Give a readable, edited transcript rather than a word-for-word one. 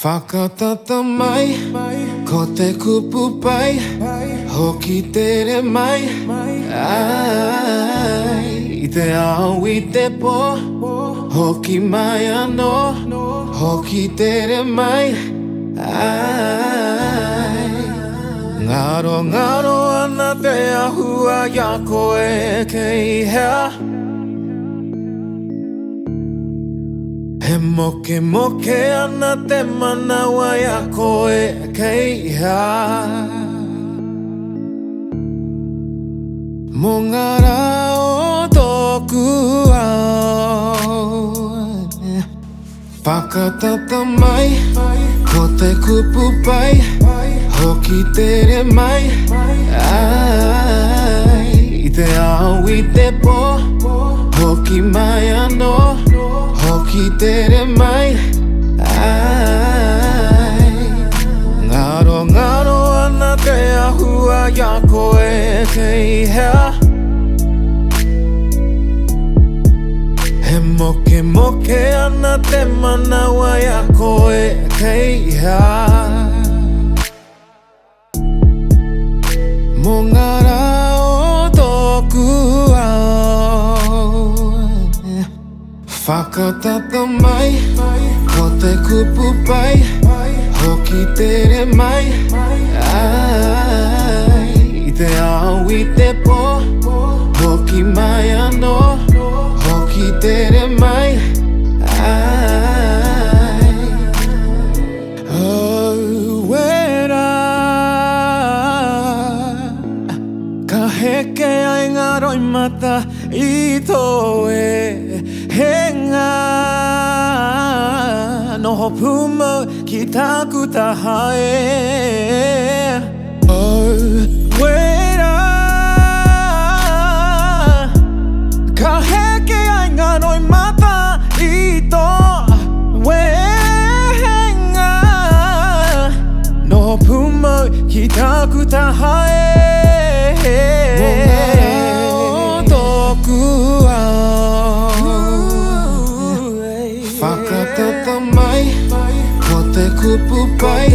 Whakatata mai, ko te kupu pai, hoki tere mai, ai, I te ao I te po, hoki mai anō, hoki tere mai, ai. Ngaro ngaro ana te ahua ia koe KEIHEA. He moke moke ana te manawa ia koe KEIHEA. Mo ngā rā o tōku au, whakatata mai, ko te kupu pai, hoki tere mai, ai, I te ao I te po, hoki mai anō, hoki tere mai, ai. Ngaro ngaro ana te ahua ia koe KEIHEA. He moke moke ana te manawa ia koe KEIHEA. Mo ngā rā o tōku au, whakatata mai, ko te kupu pai, hoki tere mai, ai, I te ao I te po, hoki mai anō, hoki tere mai, ai. Oh, wera, ka heke ai ngā roimata I tō henga noho puma ki taku tahae. Oh, wera, ka heke ai ngā roi mata I tō henga noho puma ki taku tahae. Mo ngā rā o tōku au, whakatata mai, ko te kupu pai,